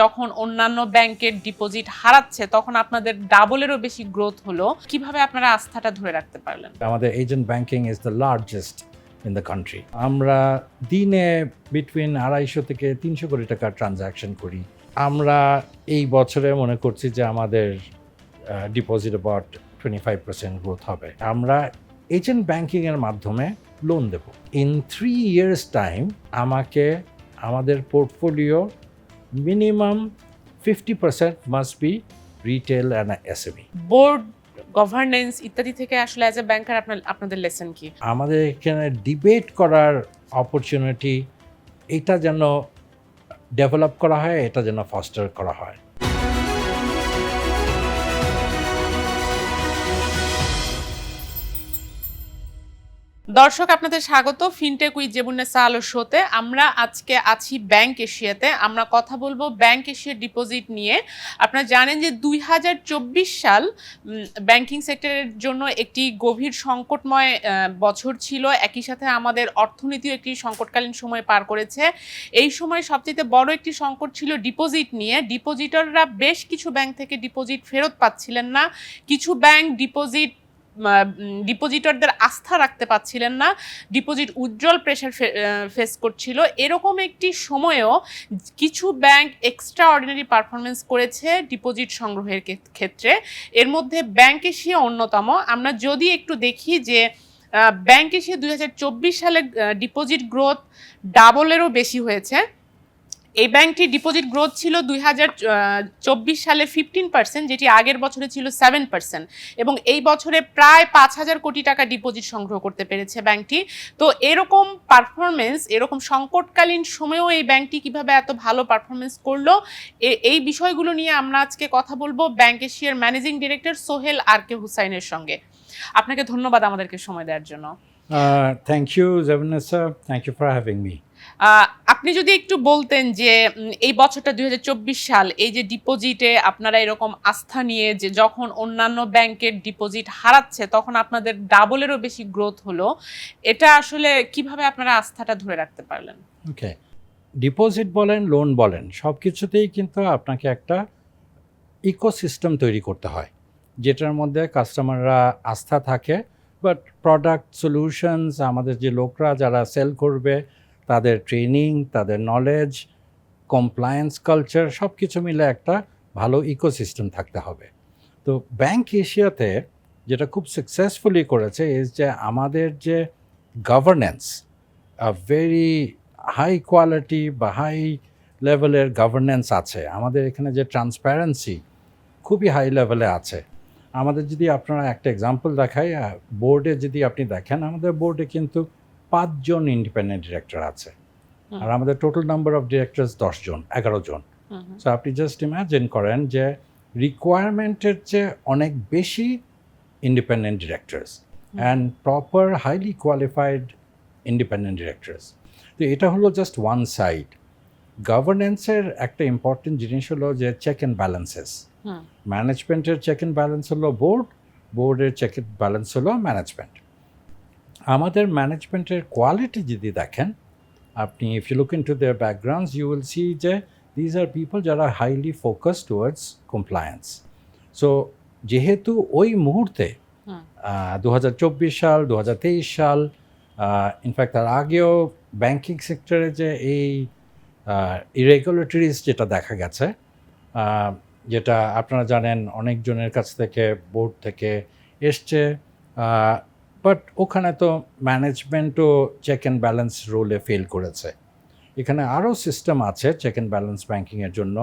যখন অন্যান্য ব্যাংকের ডিপোজিট হারাচ্ছে তখন আপনাদের ডাবলেরও বেশি গ্রোথ হলো, কিভাবে আপনারা আস্থাটা ধরে রাখতে পারলেন? আমাদের agent banking is the largest in the country. আমরা দিনে বিটুইন 250 থেকে 300 কোটি টাকা ট্রানজাকশন করি। আমরা এই বছরে মনে করছি যে আমাদের ডিপোজিট অ্যাবাউট 25% গ্রোথ হবে। আমরা এজেন্ট ব্যাংকিংয়ের মাধ্যমে লোন দেব। ইন 3 years টাইম আমাকে আমাদের portfolio minimum 50% must be retail and SME. Board governance ইত্যাদি থেকে আসলে অ্যাজ এ ব্যাংকার আপনাদের লেসন কি? আমাদের এখানে ডিবেট করার অপরচুনিটি, এটা যেন ডেভেলপ করা হয়, এটা যেন ফস্টার করা হয়। দর্শক, আপনাদের স্বাগত ফিনটেক উইথ জেবুন্নেসা আলো শোতে। আমরা আজকে আছি ব্যাংক এশিয়াতে। আমরা কথা বলবো ব্যাংক এশিয়ার ডিপোজিট নিয়ে। আপনারা জানেন যে 2024 সাল ব্যাংকিং সেক্টরের জন্য একটি গভীর সংকটময় বছর ছিল। একই সাথে আমাদের অর্থনীতিও একটি সংকটকালীন সময় পার করেছে। এই সময় সবচেয়ে বড় একটি সংকট ছিল ডিপোজিট নিয়ে। ডিপোজিটররা বেশ কিছু ব্যাংক থেকে ডিপোজিট ফেরত পাচ্ছিলেন না। কিছু ব্যাংক ডিপোজিটরদের আস্থা রাখতে পারছিলেন না, ডিপোজিট উইথড্রল প্রেশার ফেস করছিল। এরকম একটি সময়েও কিছু ব্যাংক এক্সট্রা অর্ডিনারি পারফরমেন্স করেছে ডিপোজিট সংগ্রহের ক্ষেত্রে। এর মধ্যে ব্যাংক এশিয়া অন্যতম। আমরা যদি একটু দেখি যে ব্যাংক এশিয়া 2024 সালে ডিপোজিট গ্রোথ ডাবলেরও বেশি হয়েছে। এই ব্যাংকটির ডিপোজিট গ্রোথ ছিল 2024 সালে 15%, যেটি আগের বছরে ছিল 7%, এবং এই বছরে প্রায় 5,000 কোটি টাকা ডিপোজিট সংগ্রহ করতে পেরেছে ব্যাংকটি। তো এরকম পারফরমেন্স, এরকম সংকটকালীন সময়েও এই ব্যাংকটি কিভাবে এত ভালো পারফরমেন্স করলো, এই বিষয়গুলো নিয়ে আমরা আজকে কথা বলবো ব্যাংক এশিয়ার managing director Sohel R K হুসাইনের সঙ্গে। আপনাকে ধন্যবাদ আমাদেরকে সময় দেওয়ার জন্য। Thank you Zebunnesa, thank you for having me. আপনি যদি একটু বলতেন যে এই বছরটা 2024 সাল, এই যে ডিপোজিটে আপনারা এরকম আস্থা নিয়ে যে যখন অন্যান্য ব্যাংকের ডিপোজিট হারাচ্ছে তখন আপনাদের ডাবলেরও বেশি গ্রোথ হলো, এটা আসলে কিভাবে আপনারা আস্থাটা ধরে রাখতে পারলেন? ওকে, ডিপোজিট বলেন, লোন বলেন, সব কিছুতেই কিন্তু আপনাকে একটা ইকোসিস্টেম তৈরি করতে হয়, যেটার মধ্যে কাস্টমাররা আস্থা থাকে। বাট প্রোডাক্ট সলিউশনস, আমাদের যে লোকরা যারা সেল করবে, তাদের ট্রেনিং, তাদের নলেজ, কমপ্লায়েন্স কালচার, সব কিছু মিলে একটা ভালো ইকোসিস্টেম থাকতে হবে। তো ব্যাংক এশিয়াতে যেটা খুব সাকসেসফুলি করেছে ইজ যে আমাদের যে গভর্নেন্স, ভেরি হাই কোয়ালিটি বা হাই লেভেলের গভর্নেন্স আছে। আমাদের এখানে যে ট্রান্সপারেন্সি খুবই হাই লেভেলে আছে। আমাদের যদি আপনারা একটা এক্সাম্পল দেখাই, বোর্ডে যদি আপনি দেখেন, আমাদের বোর্ডে কিন্তু 5 জন ইন্ডিপেন্ডেন্ট ডিরেক্টর আছে, আর আমাদের টোটাল নাম্বার অফ ডিরেক্টরস 11 জন। সো আপনি জাস্ট ইমাজিন করেন যে রিকোয়ারমেন্টের চেয়ে অনেক বেশি independent directors and proper highly qualified independent directors. তো এটা হলো জাস্ট ওয়ান সাইড। গভর্নেন্সের একটা ইম্পর্টেন্ট জিনিস হলো যে চেক অ্যান্ড ব্যালেন্সেস। ম্যানেজমেন্টের চেক অ্যান্ড ব্যালেন্স হলো বোর্ড, বোর্ডের চেক অ্যান্ড ব্যালেন্স হলো ম্যানেজমেন্ট। আমাদের ম্যানেজমেন্টের কোয়ালিটি যদি দেখেন আপনি, if you look into their backgrounds, you will see যে দিজ আর পিপল যারা highly focus towards compliance. So যেহেতু ওই মুহূর্তে 2024 সাল, 2023 সাল, ইনফ্যাক্ট তার আগেও ব্যাংকিং সেক্টরে যে এই ইরেগুলেটরিজ যেটা দেখা গেছে, যেটা আপনারা জানেন অনেকজনের কাছ থেকে, বোর্ড থেকে এসছে, বাট ওখানে তো ম্যানেজমেন্টও চেক অ্যান্ড ব্যালেন্স রোলে ফেল করেছে। এখানে আরও সিস্টেম আছে চেক অ্যান্ড ব্যালেন্স ব্যাংকিংয়ের জন্য,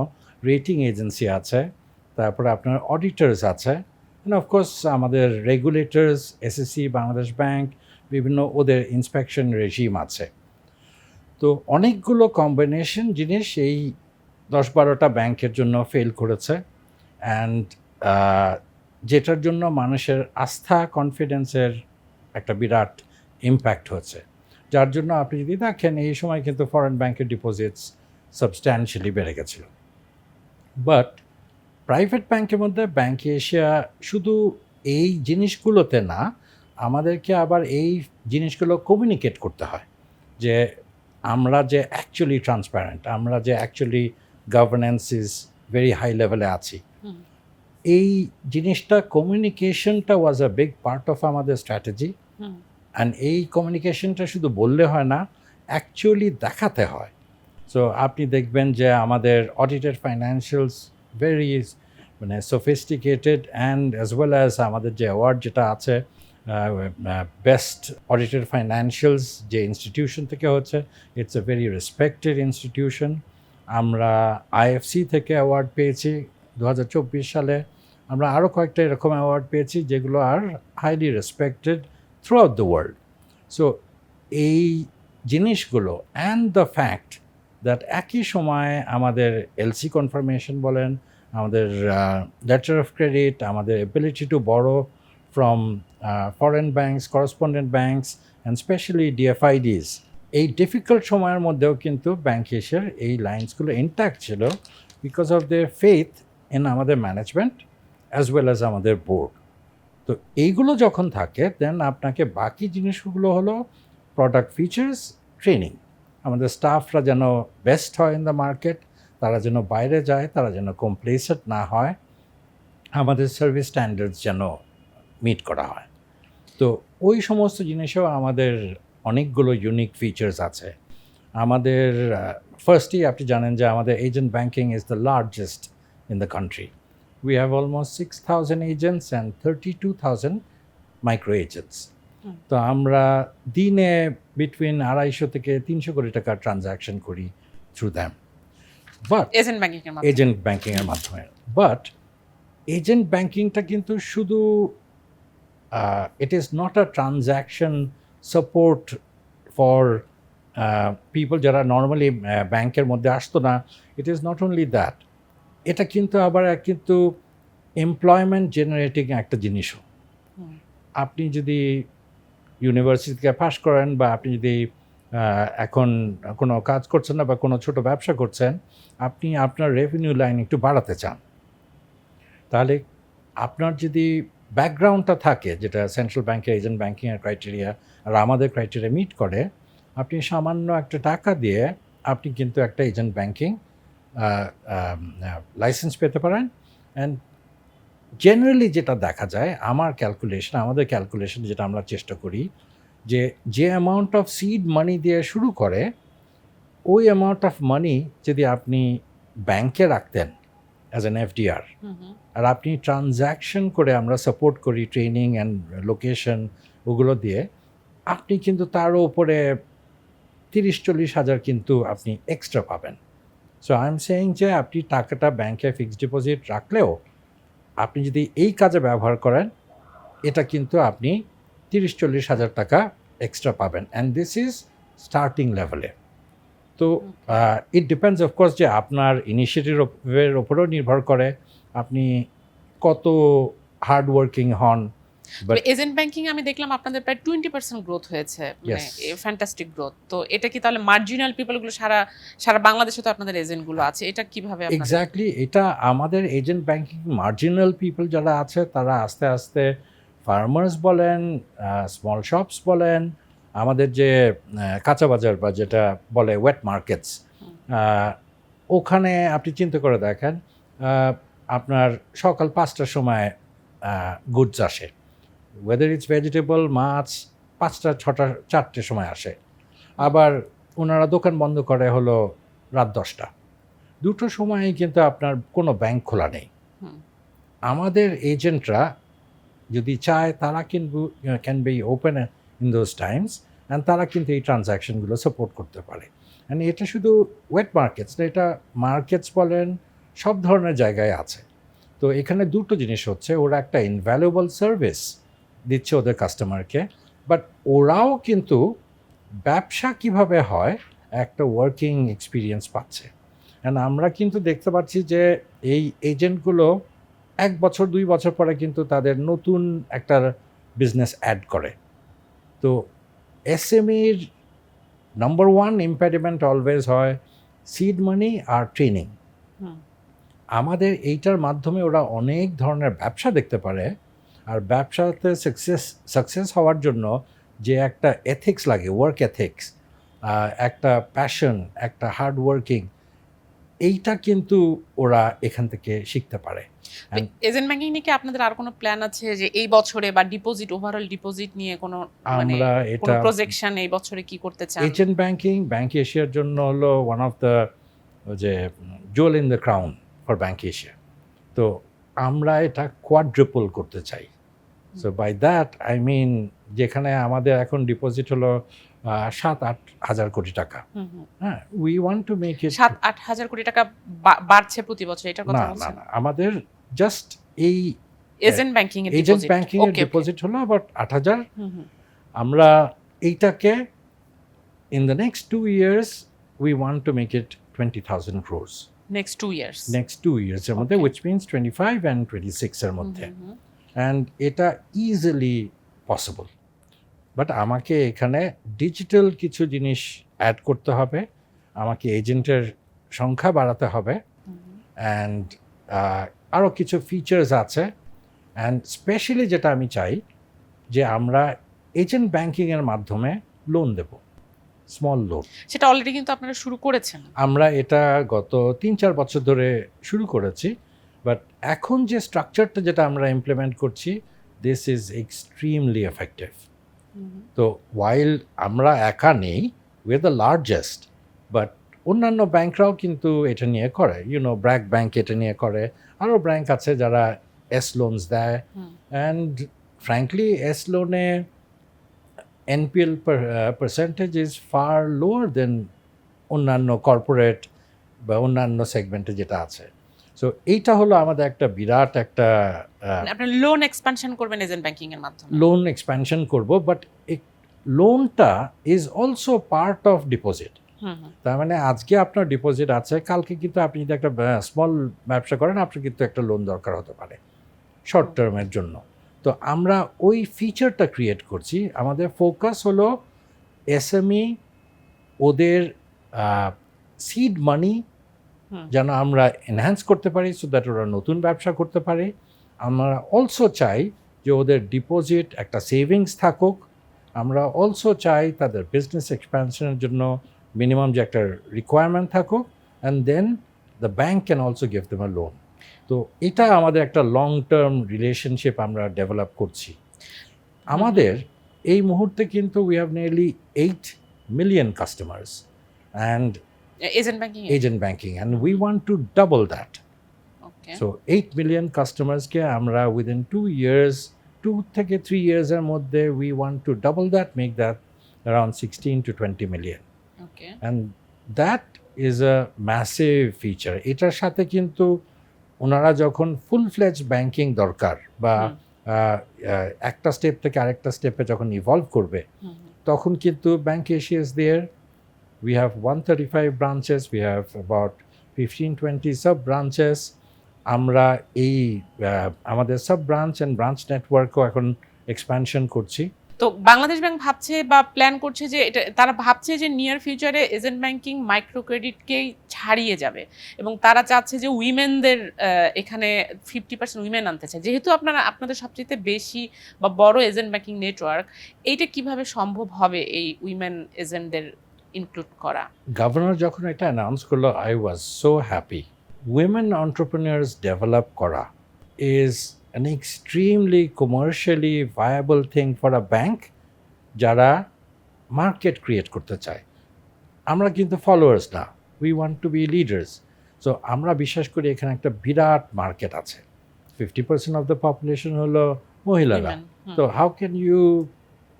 রেটিং এজেন্সি আছে, তারপরে আপনার অডিটার্স আছে, অ্যান্ড অফকোর্স আমাদের রেগুলেটর্স, এসএসসি, বাংলাদেশ ব্যাংক, বিভিন্ন ওদের ইন্সপেকশন রেজিম আছে। তো অনেকগুলো কম্বিনেশন জিনিস এই 10-12টা ব্যাংকের জন্য ফেল করেছে, অ্যান্ড যেটার জন্য মানুষের আস্থা, কনফিডেন্সের একটা বিরাট ইম্প্যাক্ট হচ্ছে। যার জন্য আপনি যদি দেখেন এই সময় কিন্তু ফরেন ব্যাংকের ডিপোজিটস সাবস্ট্যান্সিয়ালি বেড়ে গেছিল। বাট প্রাইভেট ব্যাংকের মধ্যে ব্যাংক এশিয়া শুধু এই জিনিসগুলোতে না, আমাদেরকে আবার এই জিনিসগুলো কমিউনিকেট করতে হয় যে আমরা যে অ্যাকচুয়ালি ট্রান্সপারেন্ট, আমরা যে actually governance is very high লেভেলে আছি। এই জিনিসটা কমিউনিকেশনটা was a big part of আমাদের স্ট্র্যাটেজি। অ্যান্ড এই কমিউনিকেশনটা শুধু বললে হয় না, অ্যাকচুয়ালি দেখাতে হয়। সো আপনি দেখবেন যে আমাদের অডিটেড ফাইন্যান্সিয়ালস ভেরি মানে sophisticated, and as well as আমাদের যে অ্যাওয়ার্ড যেটা আছে বেস্ট অডিটেড ফাইন্যান্সিয়ালস যে ইনস্টিটিউশন থেকে হচ্ছে, it's a very respected institution. আমরা আইএফসি থেকে অ্যাওয়ার্ড পেয়েছি 2024 সালে। আমরা আরও কয়েকটা এরকম অ্যাওয়ার্ড পেয়েছি যেগুলো are highly respected through out the world. So এই জিনিসগুলো অ্যান্ড দ্য ফ্যাক্ট দ্যাট একই সময়ে আমাদের এলসি কনফার্মেশন বলেন, আমাদের লেটার অফ ক্রেডিট, আমাদের ability to borrow from foreign banks, correspondent banks and specially DFIDs, এই ডিফিকাল্ট সময়ের মধ্যেও কিন্তু ব্যাংক এশিয়ার এই লাইন্সগুলো ইন্ট্যাক্ট ছিল because of their faith in আমাদের ম্যানেজমেন্ট অ্যাজ ওয়েল অ্যাজ আমাদের বোর্ড। তো এইগুলো যখন থাকে দেন আপনাকে বাকি জিনিসগুলো হলো প্রোডাক্ট ফিচার্স, ট্রেনিং। আমাদের স্টাফরা যেন বেস্ট হয় ইন দ্য মার্কেট, তারা যেন বাইরে যায়, তারা যেন কমপ্লেসেন্ট না হয়, আমাদের সার্ভিস স্ট্যান্ডার্ডস যেন মিট করা হয়। তো ওই সমস্ত জিনিসেও আমাদের অনেকগুলো ইউনিক ফিচার্স আছে। আমাদের ফার্স্টই আপনি জানেন যে আমাদের agent banking is the largest in the country. We have almost 6,000 agents and 32,000 micro agents. তো আমরা দিনে বিটুইন 250 থেকে 300 কোটি টাকার ট্রানজাকশন করি থ্রু দ্যাম, বাট এজেন্ট ব্যাংকিংয়ের মাধ্যমে। বাট এজেন্ট ব্যাংকিংটা কিন্তু শুধু it is not a transaction support for people যারা নর্মালি ব্যাংকের মধ্যে আসতো না। It is not only that, এটা কিন্তু আবার কিন্তু এমপ্লয়মেন্ট জেনারেটিং একটা জিনিসও। আপনি যদি ইউনিভার্সিটি থেকে পাস করেন বা আপনি যদি এখন কোনো কাজ করছেন না বা কোনো ছোট ব্যবসা করছেন, আপনি আপনার রেভিনিউ লাইন একটু বাড়াতে চান, তাহলে আপনার যদি ব্যাকগ্রাউন্ডটা থাকে যেটা সেন্ট্রাল ব্যাংকের এজেন্ট ব্যাংকিংয়ের ক্রাইটেরিয়া আর আমাদের ক্রাইটেরিয়া মিট করে, আপনি সামান্য একটা টাকা দিয়ে আপনি কিন্তু একটা এজেন্ট ব্যাংকিং লাইসেন্স পেতে পারেন। অ্যান্ড জেনারেলি যেটা দেখা যায় আমাদের ক্যালকুলেশন যেটা আমরা চেষ্টা করি, যে অ্যামাউন্ট অফ সিড মানি দিয়ে শুরু করে ওই অ্যামাউন্ট অফ মানি যদি আপনি ব্যাংকে রাখতেন অ্যাজ অ্যান এফডিআর, আর আপনি ট্রানজ্যাকশন করে আমরা সাপোর্ট করি ট্রেনিং অ্যান্ড লোকেশন ওগুলো দিয়ে, আপনি কিন্তু তারও উপরে 30-40 হাজার কিন্তু আপনি এক্সট্রা পাবেন। সো আই এম সেইং যে আপনি টাকাটা ব্যাংকে ফিক্সড ডিপোজিট রাখলেও আপনি যদি এই কাজে ব্যবহার করেন, এটা কিন্তু আপনি 30-40 হাজার টাকা এক্সট্রা পাবেন, অ্যান্ড দিস ইজ স্টার্টিং লেভেলে। তো ইট ডিপেন্ডস অফকোর্স যে আপনার ইনিশিয়েটিভের ওপরেও নির্ভর করে আপনি কত হার্ড ওয়ার্কিং হন। এজেন্ট ব্যাংকিং আমি দেখলাম আপনাদের প্রায় 20% গ্রোথ হয়েছে, মানে ফ্যান্টাস্টিক গ্রোথ। তো এটা কি তাহলে মার্জিনাল পিপলগুলো সারা বাংলাদেশে তো আপনাদের এজেন্টগুলো আছে, এটা কিভাবে? এক্স্যাক্টলি, এটা আমাদের এজেন্ট ব্যাংকিং মার্জিনাল পিপল যারা আছে তারা আস্তে আস্তে ফার্মার্স বলেন, স্মল শপস বলেন, আমাদের যে কাঁচা বাজার বা যেটা বলে ওয়েট মার্কেটস, ওখানে আপনি চিন্তা করে দেখেন আপনার সকাল 5টার সময় গুডস আসে, ওয়েদার ইটস ভেজিটেবল, মাছ 5টা 6টা 4টের সময় আসে, আবার ওনারা দোকান বন্ধ করে হলো রাত 10টা। দুটোর সময় কিন্তু আপনার কোনো ব্যাংক খোলা নেই। আমাদের এজেন্টরা যদি চায় তারা কিন্তু can be open in those Times, and তারা কিন্তু এই ট্রানজ্যাকশনগুলো সাপোর্ট করতে পারে। অ্যান্ড এটা শুধু ওয়েট মার্কেটস না, এটা মার্কেটস বলেন সব ধরনের জায়গায় আছে। তো এখানে দুটো জিনিস হচ্ছে, ওরা একটা ইনভ্যালুয়েবল সার্ভিস দিচ্ছে ওদের কাস্টমারকে, বাট ওরাও কিন্তু ব্যবসা কিভাবে হয় একটা ওয়ার্কিং এক্সপিরিয়েন্স পাচ্ছে। অ্যান্ড আমরা কিন্তু দেখতে পাচ্ছি যে এই এজেন্টগুলো 1 বছর 2 বছর পরে কিন্তু তাদের নতুন একটা বিজনেস অ্যাড করে। তো এসএমইর নাম্বার 1 ইম্প্যাডিমেন্ট অলওয়েজ হয় সিড মানি আর ট্রেনিং। আমাদের এইটার মাধ্যমে ওরা অনেক ধরনের ব্যবসা দেখতে পারে, আর ব্যবসাতে সাকসেস হওয়ার জন্য যে একটা এথিক্স লাগে, ওয়ার্ক এথিক্স, একটা প্যাশন, একটা হার্ড ওয়ার্কিং, এইটা কিন্তু ওরা এখান থেকে শিখতে পারে। এজেন্ট ব্যাংকিং নিয়ে কি আপনাদের আর কোনো প্ল্যান আছে যে এই বছরে বা ডিপোজিট ওভারঅল ডিপোজিট নিয়ে কোনো মানে আমরা কোনো এটা প্রজেকশন এই বছরে কি করতে চান? এজেন্ট ব্যাংকিং ব্যাংক এশিয়ার জন্য হলো ওয়ান অফ দ্য যে jewel in the crown for bank Asia. তো আমরা এটা কোয়াড্রিপল করতে চাই। So by that I mean যেখানে আমাদের এখন ডিপোজিট হলো 7-8 হাজার কোটি টাকা, হ্যাঁ, we want to make it 7-8 হাজার কোটি টাকা বাড়ছে প্রতি বছর, এটার কথা না না বলছেন? না আমাদের জাস্ট এই এজেন্ট ব্যাংকিং এর এজেন্ট ডিপোজিট, ব্যাংকিং এর ওকে ডিপোজিট হলো আবার 8,000। আমরা এইটাকে in the next 2 years we want to make it 20,000 crores next 2 years. next 2 years এর মধ্যে, Okay. which means 25 and 26 এর মধ্যে, and এটা easily possible. বাট আমাকে এখানে ডিজিটাল কিছু জিনিস অ্যাড করতে হবে, আমাকে এজেন্টের সংখ্যা বাড়াতে হবে, অ্যান্ড আরও কিছু ফিচার্স আছে। অ্যান্ড স্পেশালি যেটা আমি চাই যে আমরা এজেন্ট ব্যাংকিংয়ের মাধ্যমে লোন দেব, স্মল লোন। সেটা অলরেডি কিন্তু আপনারা শুরু করেছেন। আমরা এটা গত 3-4 বছর ধরে শুরু করেছি, বাট এখন যে স্ট্রাকচারটা যেটা আমরা ইমপ্লিমেন্ট করছি, দিস ইজ এক্সট্রিমলি এফেক্টিভ। তো ওয়াইল আমরা একা নেই, we are the largest, but অন্যান্য ব্যাংকরাও কিন্তু এটা নিয়ে করে, ইউনো ব্র্যাক ব্যাংক এটা নিয়ে করে, আরও ব্যাংক আছে যারা এস লোনস দেয়। অ্যান্ড ফ্র্যাঙ্কলি এস লোনে NPL percentage is far lower than অন্যান্য কর্পোরেট বা অন্যান্য সেগমেন্টে যেটা আছে। সো এইটা হলো আমাদের একটা বিরাট একটা আপনারা লোন এক্সপানশন করবেন এজেন্ট ব্যাংকিং এর মাধ্যমে। লোন এক্সপ্যানশন করব, বাট লোনটা is also part of deposit. তার মানে আজকে আপনার ডিপোজিট আছে, কালকে কিন্তু আপনি যদি একটা স্মল ব্যবসা করেন, আপনার কিন্তু একটা লোন দরকার হতে পারে শর্ট টার্মের জন্য। তো আমরা ওই ফিচারটা ক্রিয়েট করছি। আমাদের ফোকাস হলো এসএমই, ওদের সিড মানি যেন আমরা এনহ্যান্স করতে পারি, সো দ্যাট ওরা নতুন ব্যবসা করতে পারে। আমরা অলসো চাই যে ওদের ডিপোজিট একটা সেভিংস থাকুক। আমরা অলসো চাই তাদের বিজনেস এক্সপ্যানশনের জন্য মিনিমাম যে একটা রিকোয়ারমেন্ট থাকুক, and then the bank can also give them a loan. তো এটা আমাদের একটা লং টার্ম রিলেশনশিপ আমরা ডেভেলপ করছি। আমাদের এই মুহূর্তে কিন্তু we have nearly 8 million customers and agent banking and we want to double that. ওকে। So 8 million customers কে আমরা within 2 years, 2 থেকে 3 years এর মধ্যে we want to double that, make that around 16 to 20 million. Okay. And that is a massive feature. এটার সাথে কিন্তু ওনারা যখন ফুল ফ্লেজ ব্যাংকিং দরকার বা একটা স্টেপ থেকে আরেকটা স্টেপে যখন ইভলভ করবে, তখন কিন্তু bank Asia is there. We have 135 branches, we have about 15-20 sub branches. আমরা এই আমাদের সাব ব্রাঞ্চ অ্যান্ড ব্রাঞ্চ নেটওয়ার্কও এখন এক্সপ্যানশন করছি। তো বাংলাদেশ ব্যাংক ভাবছে বা প্ল্যান করছে যে এটা, তারা ভাবছে যে নিয়ার ফিউচারে এজেন্ট ব্যাংকিং মাইক্রো ক্রেডিটকেই ছাড়িয়ে যাবে, এবং তারা চাচ্ছে যে উইমেনদের এখানে 50% উইমেন আনতে চায়। যেহেতু আপনাদের সবচেয়ে বেশি বা বড় এজেন্ট ব্যাংকিং নেটওয়ার্ক, এইটা কিভাবে সম্ভব হবে এই উইমেন এজেন্টদের ইনক্লুড করা? গভর্নর যখন এটা অ্যানাউন্স করলো, I was so happy. Women entrepreneurs develop করা is an extremely commercially viable thing for a bank যারা মার্কেট ক্রিয়েট করতে চায়। আমরা কিন্তু ফলোয়ার্স না, we want to be leaders. So আমরা বিশ্বাস করি এখানে একটা বিরাট মার্কেট আছে। 50% অফ দ্য পপুলেশন হলো মহিলারা। তো how can you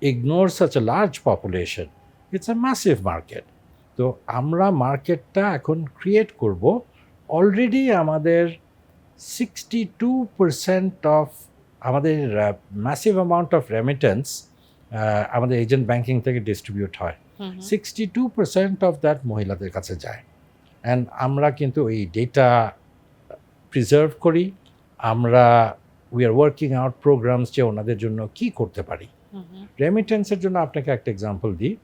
ignore such a large population? It's a massive market. তো আমরা মার্কেটটা এখন ক্রিয়েট করব। অলরেডি আমাদের 62% অফ আমাদের ম্যাসিভ অ্যামাউন্ট অফ রেমিটেন্স আমাদের এজেন্ট ব্যাংকিং থেকে ডিস্ট্রিবিউট হয়। 62% অফ দ্যাট মহিলাদের কাছে যায়। অ্যান্ড আমরা কিন্তু এই ডেটা প্রিজার্ভ করি। আমরা we are working out programs যে ওনাদের জন্য কী করতে পারি। রেমিটেন্সের জন্য আপনাকে একটা এক্সাম্পল দিই।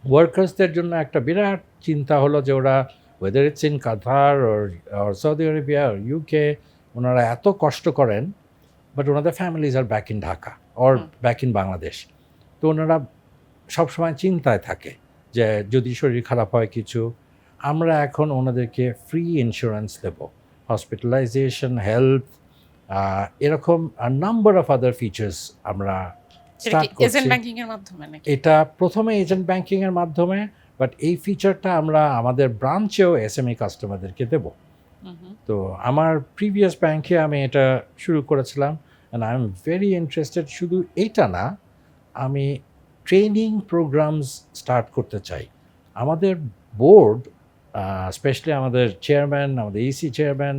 ওয়ার্কার্সদের জন্য একটা বিরাট চিন্তা হলো যে ওরা weather it's in Qatar or Saudi Arabia or UK, ওনারা এত কষ্ট করেন, বাট ওনাদের families are back in Dhaka or back in Bangladesh. তো ওনারা সবসময় চিন্তায় থাকে যে যদি শরীর খারাপ হয় কিছু, আমরা এখন ওনাদেরকে ফ্রি ইন্স্যুরেন্স দেব, হসপিটালাইজেশন, হেলথ, এরকম নাম্বার অফ আদার ফিচার্স আমরা সেটা কি স্টার্ট এজেন্ট করছি। ব্যাংকিং এর মাধ্যমে নাকি? এটা প্রথমে এজেন্ট ব্যাংকিংয়ের মাধ্যমে, বাট এই ফিচারটা আমরা আমাদের ব্রাঞ্চেও এসএমই কাস্টমারদেরকে দেব। তো আমার প্রিভিয়াস ব্যাংকে আমি এটা শুরু করেছিলাম, and I am very interested. শুধু এইটা না, আমি ট্রেনিং প্রোগ্রামস স্টার্ট করতে চাই। আমাদের বোর্ড, স্পেশালি আমাদের চেয়ারম্যান, আমাদের ইসি চেয়ারম্যান,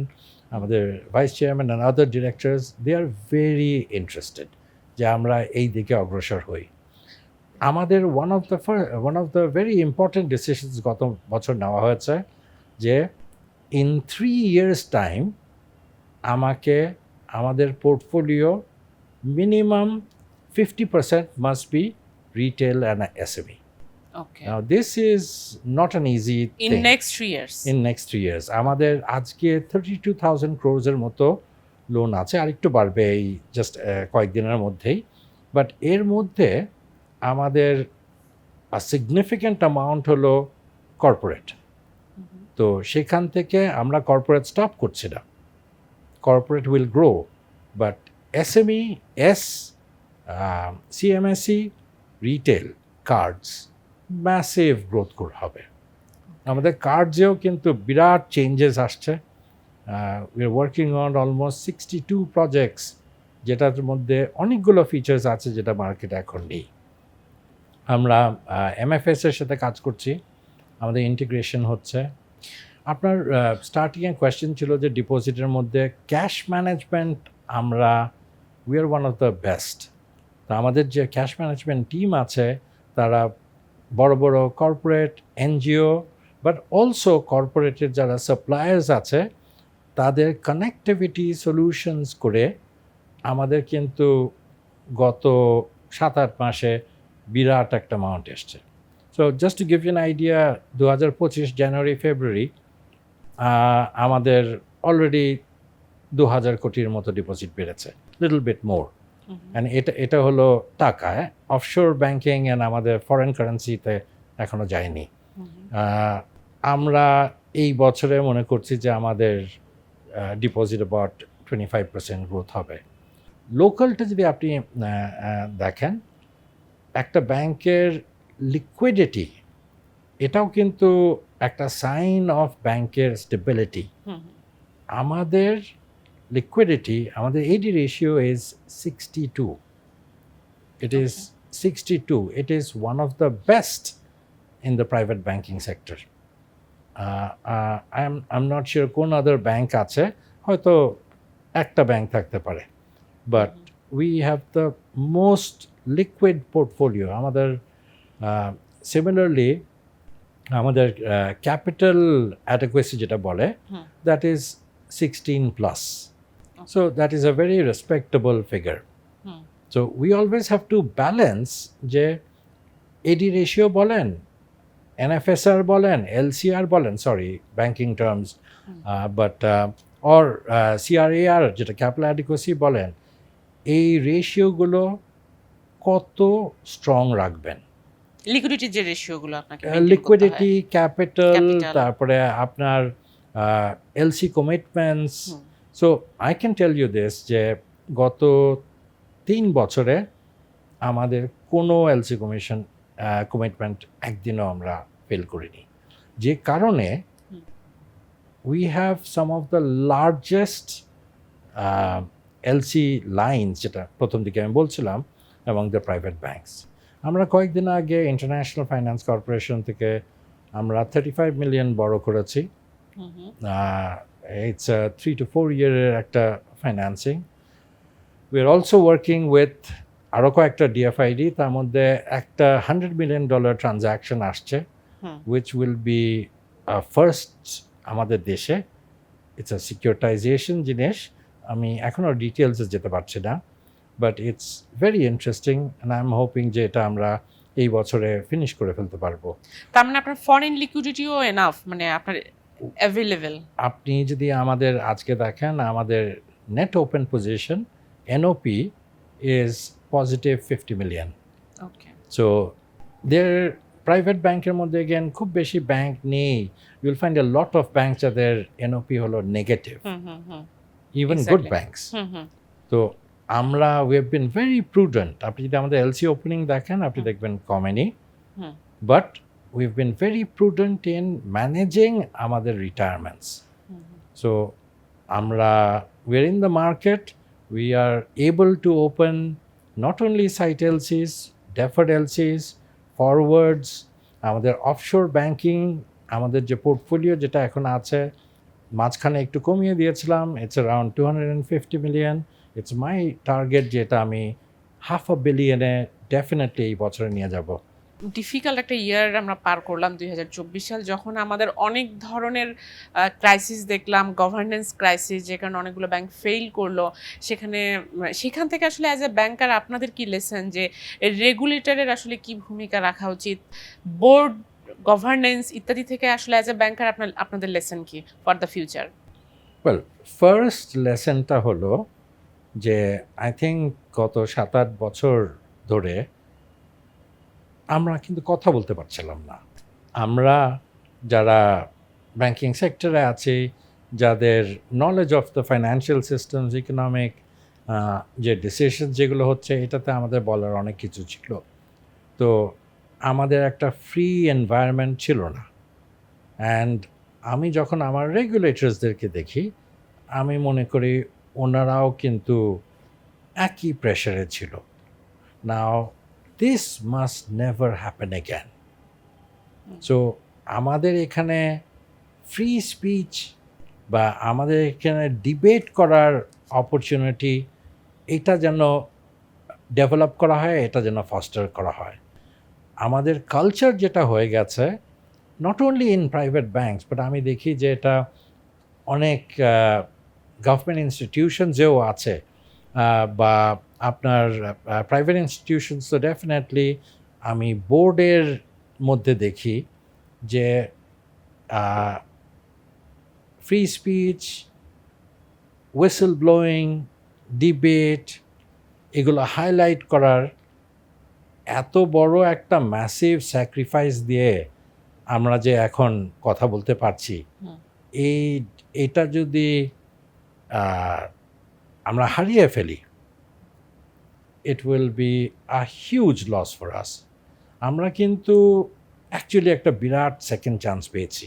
আমাদের vice chairman and other directors, they are very interested যে আমরা এই দিকে অগ্রসর হই। আমাদের one of the very important decisions গত বছর নেওয়া হয়েছে যে ইন 3 years টাইম আমাকে আমাদের portfolio minimum 50% must be retail and SME. Okay, Now this is not an easy in thing. Next 3 years. In next 3 years আমাদের আজকে 32,000 crores-এর মতো লোন আছে, আরেকটু বাড়বে এই জাস্ট কয়েকদিনের মধ্যেই। বাট এর মধ্যে আমাদের সিগনিফিক্যান্ট অ্যামাউন্ট হলো কর্পোরেট। তো সেখান থেকে আমরা কর্পোরেট স্টপ করছি না, corporate will grow, but SME, CMSE, retail, cards massive growth হবে। আমাদের কার্ডসেও কিন্তু বিরাট চেঞ্জেস আসছে। We are working on almost 62 projects, যেটার মধ্যে অনেকগুলো ফিচার্স আছে যেটা মার্কেটে এখন নেই। আমরা এমএফএস-এর সাথে কাজ করছি, আমাদের ইন্টিগ্রেশন হচ্ছে। আপনার স্টার্টিংয়ে কোয়েশ্চেন ছিল যে ডিপোজিটের মধ্যে ক্যাশ ম্যানেজমেন্ট আমরা we are one of the best. তো আমাদের যে ক্যাশ ম্যানেজমেন্ট টিম আছে তারা বড় বড় কর্পোরেট, এনজিও, বাট অলসো কর্পোরেটের যারা সাপ্লায়ার্স আছে তাদের কানেক্টিভিটি সলিউশনস করে আমাদের কিন্তু গত 7-8 মাসে বিরাট একটা অ্যামাউন্ট এসছে। So just to give you an idea, 2025 January February আমাদের অলরেডি 2,000 কোটির মতো ডিপোজিট বেড়েছে, লিটল বিট মোর। অ্যান্ড এটা হলো টাকা, অফশোর ব্যাংকিং অ্যান্ড আমাদের ফরেন কারেন্সিতে এখনো যায়নি। আমরা এই বছরে মনে করছি যে আমাদের ডিপোজিট অ্যাবাউট 25% গ্রোথ হবে। লোকালটা যদি আপনি দেখেন, একটা ব্যাংকের লিকুইডিটি এটাও কিন্তু একটা সাইন অফ ব্যাংকের স্টেবিলিটি। আমাদের লিকুইডিটি, আমাদের এডি ratio is 62. It is 62. It is one of the best in the private banking sector. I'm not sure কোন আদার ব্যাংক আছে, হয়তো একটা ব্যাংক থাকতে পারে, but we have the most liquid portfolio. আমাদের সিমিলারলি আমাদের ক্যাপিটাল অ্যাডেকুয়েসি যেটা বলে, that is 16+. So that is a very respectable figure. So we always have to balance যে AD ratio বলেন, NFSR বলেন, LCR বলেন, sorry banking terms, but or CRAR যেটা capital adequacy বলেন, এই রেশিওগুলো কত স্ট্রং রাখবেন। লিকুইডিটির যে রেশিওগুলো আপনাকে লিকুইডিটি, ক্যাপিটাল, তারপরে আপনার LC commitments. So I can tell you this যে গত 3 বছরে আমাদের কোনো এলসি কমিটমেন্ট একদিনও আমরা ফেল করিনি, যে কারণে we have some of the largest LC lines, যেটা প্রথম দিকে আমি বলছিলাম, এবং দ্য প্রাইভেট ব্যাংকস। আমরা কয়েকদিন আগে ইন্টারন্যাশনাল ফাইন্যান্স কর্পোরেশন থেকে আমরা 35 মিলিয়ন বড় করেছি। ইটস 3 to 4 year-এর একটা financing. We are also working with আরও কয়েকটা ডিএফআইডি, তার মধ্যে একটা $100 million ট্রানজ্যাকশন আসছে, উইচ উইল বি ফার্স্ট আমাদের দেশে। ইটস আ সিকিউরিটাইজেশন জিনিস, আমি এখনও ডিটেলসে যেতে পারছি না, but it's very interesting and I am hoping যে এটা আমরা এই বছরে ফিনিশ করে ফেলতে পারবো। তার মানে আপনার ফরেন লিকুইডিটিও এনাফ, মানে আপনার অ্যাভেলেবল। আপনি যদি আমাদের আজকে দেখেন, আমাদের net open position NOP is positive 50 million. Okay. So their private ব্যাংকের মধ্যে এগেন খুব বেশি ব্যাংক নেই, ইউল find a lot of bank যাদের এনওপি হলো negative, even good Exactly. Banks. তো আমরা we have been very prudent. আপনি যদি আমাদের এলসি ওপেনিং দেখেন আপনি দেখবেন কমেনি, but we have been very prudent in managing আমাদের রিটায়ারমেন্টস। সো আমরা we are in the market, we are able to open not only sight LCs, deferred LCs, forwards, আমাদের অফশোর ব্যাংকিং, আমাদের যে পোর্টফোলিও যেটা এখন আছে মাঝখানে একটু কমিয়ে দিয়েছিলাম, it's around 250 million. It's my target যেটা আমি $500 million ডেফিনেটলি এই বছরে নিয়ে যাব। ডিফিকাল্ট একটা ইয়ার আমরা পার করলাম 2024 সাল, যখন আমাদের অনেক ধরনের ক্রাইসিস দেখলাম, গভর্নেন্স ক্রাইসিস, যে কারণে অনেকগুলো ব্যাংক ফেল করলো। সেখান থেকে আসলে অ্যাজ এ ব্যাংকার আপনাদের কি লেসন, যে রেগুলেটরের আসলে কি ভূমিকা রাখা উচিত, বোর্ড গভর্নেন্স ইত্যাদি থেকে আসলে অ্যাজ এ ব্যাংকার আপনাদের লেসন কি for the future? Well, first লেসনটা হলো যে আই থিঙ্ক গত 7-8 বছর ধরে আমরা কিন্তু কথা বলতে পারছিলাম না। আমরা যারা ব্যাংকিং সেক্টরে আছি, যাদের knowledge of the financial systems, economic যে ডিসিশন যেগুলো হচ্ছে, এটাতে আমাদের বলার অনেক কিছু ছিল। তো আমাদের একটা ফ্রি এনভায়রনমেন্ট ছিল না। অ্যান্ড আমি যখন আমার রেগুলেটরসদেরকে দেখি, আমি মনে করি ওনারাও কিন্তু একই প্রেশারে ছিল। Now this must never happen again. So আমাদের এখানে ফ্রি স্পিচ বা আমাদের এখানে ডিবেট করার অপরচুনিটি, এটা যেন ডেভেলপ করা হয়, এটা যেন ফস্টার করা হয়। আমাদের কালচার যেটা হয়ে গেছে, not only in private banks, but আমি দেখি যে এটা অনেক গভর্নমেন্ট ইনস্টিটিউশনসেও আছে, বা আপনার প্রাইভেট ইনস্টিটিউশনস তো ডেফিনেটলি আমি বোর্ডের মধ্যে দেখি যে free speech, whistle blowing, debate, এগুলো হাইলাইট করার এত বড় একটা ম্যাসিভ স্যাক্রিফাইস দিয়ে আমরা যে এখন কথা বলতে পারছি, এটা যদি আমরা হারিয়ে ফেলি, it will be a huge loss for us. আমরা কিন্তু অ্যাকচুয়ালি একটা বিরাট সেকেন্ড চান্স পেয়েছি।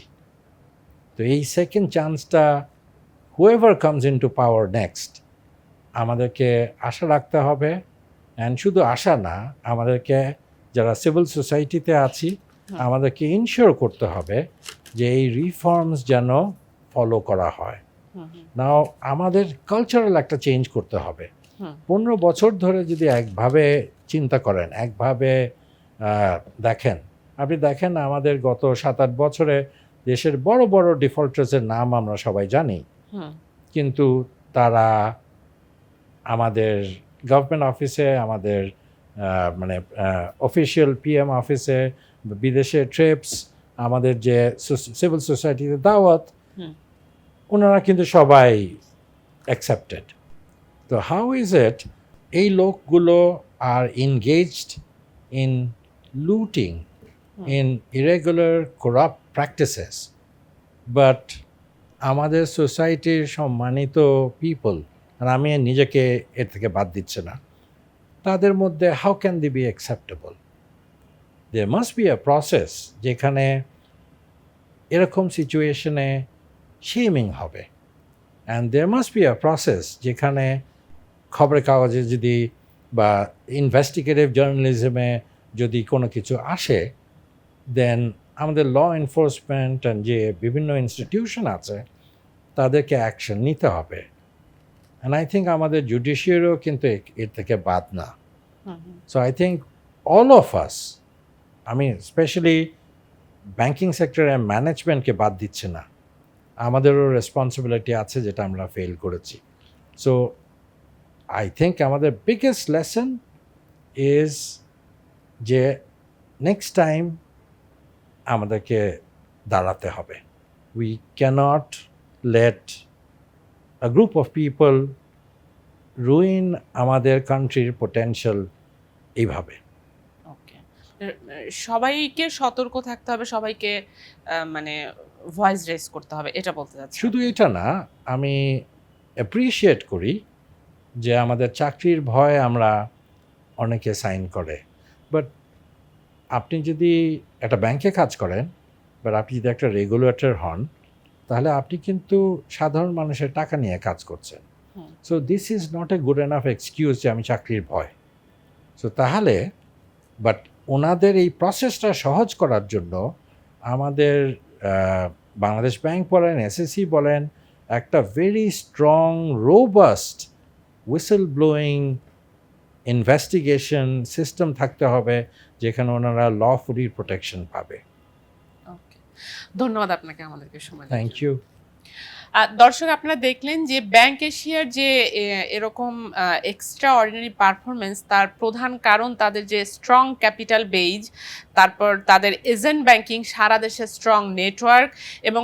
তো এই সেকেন্ড চান্সটা whoever comes in to power next, আমাদেরকে আশা রাখতে হবে। অ্যান্ড শুধু আশা না, আমাদেরকে যারা সিভিল সোসাইটিতে আছি, আমাদেরকে ইনশিওর করতে হবে যে এই রিফর্মস যেন ফলো করা হয়। নাও আমাদের কালচারাল একটা চেঞ্জ করতে হবে। 15 বছর ধরে যদি একভাবে চিন্তা করেন, একভাবে দেখেন, আপনি দেখেন আমাদের গত 7-8 বছরে দেশের বড় বড় ডিফল্টার্সের নাম আমরা সবাই জানি, কিন্তু তারা আমাদের গভর্নমেন্ট অফিসে, আমাদের মানে অফিসিয়াল পিএম অফিসে, বিদেশে ট্রিপস, আমাদের যে সিভিল সোসাইটিতে দাওয়াত, ওনারা কিন্তু সবাই অ্যাকসেপ্টেড। তো হাউ ইজ ইট এই লোকগুলো আর engaged in looting, in irregular corrupt practices, but আমাদের সোসাইটির সম্মানিত পিপল, আর আমি নিজেকে এর থেকে বাদ দিচ্ছি না, তাদের মধ্যে how can they be acceptable? There must be a process যেখানে এরকম সিচুয়েশনে শেমিং হবে, and there must be a process যেখানে খবরের কাগজে যদি বা ইনভেস্টিগেটিভ জার্নালিজমে যদি কোনো কিছু আসে, দেন আমাদের ল এনফোর্সমেন্ট অ্যান্ড যে বিভিন্ন ইনস্টিটিউশন আছে তাদেরকে অ্যাকশন নিতে হবে। অ্যান্ড আই থিঙ্ক আমাদের জুডিশিয়ারিও কিন্তু এর থেকে বাদ না। So I think all of us, আমি স্পেশালি ব্যাংকিং সেক্টরের ম্যানেজমেন্টকে বাদ দিচ্ছি না, আমাদেরও রেসপন্সিবিলিটি আছে যেটা আমরা ফেল করেছি। সো আই থিঙ্ক আমাদের বিগেস্ট লেসন ইজ যে নেক্সট টাইম আমাদেরকে দাঁড়াতে হবে। We can't let a group of people ruin আমাদের কান্ট্রির পোটেনশিয়াল এইভাবে। ওকে, সবাইকে সতর্ক থাকতে হবে, সবাইকে মানে ভয়েস রেজ করতে হবে, এটা বলতে চাচ্ছি। শুধু এটা না, আমি অ্যাপ্রিসিয়েট করি যে আমাদের চাকরির ভয় আমরা অনেকে সাইন করে, বাট আপনি যদি একটা ব্যাংকে কাজ করেন, বাট আপনি যদি একটা রেগুলেটর হন, তাহলে আপনি কিন্তু সাধারণ মানুষের টাকা নিয়ে কাজ করছেন। So this is not a good enough excuse যে আমি চাকরির ভয়। সো তাহলে বাট ওনাদের এই প্রসেসটা সহজ করার জন্য আমাদের বাংলাদেশ ব্যাংক বলেন, এসএসসি বলেন, একটা very strong robust whistle blowing investigation system থাকতে হবে, যেখানে ওনারা লফুলি প্রোটেকশন পাবে। ওকে, ধন্যবাদ আপনাকে আমাদেরকে সময় দেওয়ার থ্যাংক জন্য। ইউ। দর্শক, আপনারা দেখলেন যে ব্যাংক এশিয়ার যে এরকম এক্সট্রা অর্ডিনারি পারফরমেন্স, তার প্রধান কারণ তাদের যে স্ট্রং ক্যাপিটাল বেজ, তারপর তাদের এজেন্ট ব্যাংকিং, সারা দেশে স্ট্রং নেটওয়ার্ক, এবং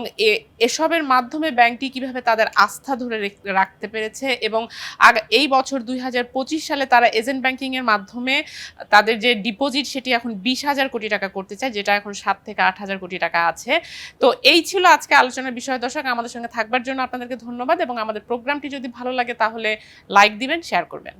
এসবের মাধ্যমে ব্যাংকটি কিভাবে তাদের আস্থা ধরে রাখতে পেরেছে। এবং এই বছর 2025 সালে তারা এজেন্ট ব্যাংকিংয়ের মাধ্যমে তাদের যে ডিপোজিট সেটি এখন 20,000 কোটি টাকা করতে চায়, যেটা এখন 7 থেকে 8,000 কোটি টাকা আছে। তো এই ছিল আজকে আলোচনার বিষয়। দর্শক, আমাদের সঙ্গে থাকবার জন্য আপনাদেরকে ধন্যবাদ, এবং আমাদের প্রোগ্রামটি যদি ভালো লাগে তাহলে লাইক দিবেন, শেয়ার করবেন।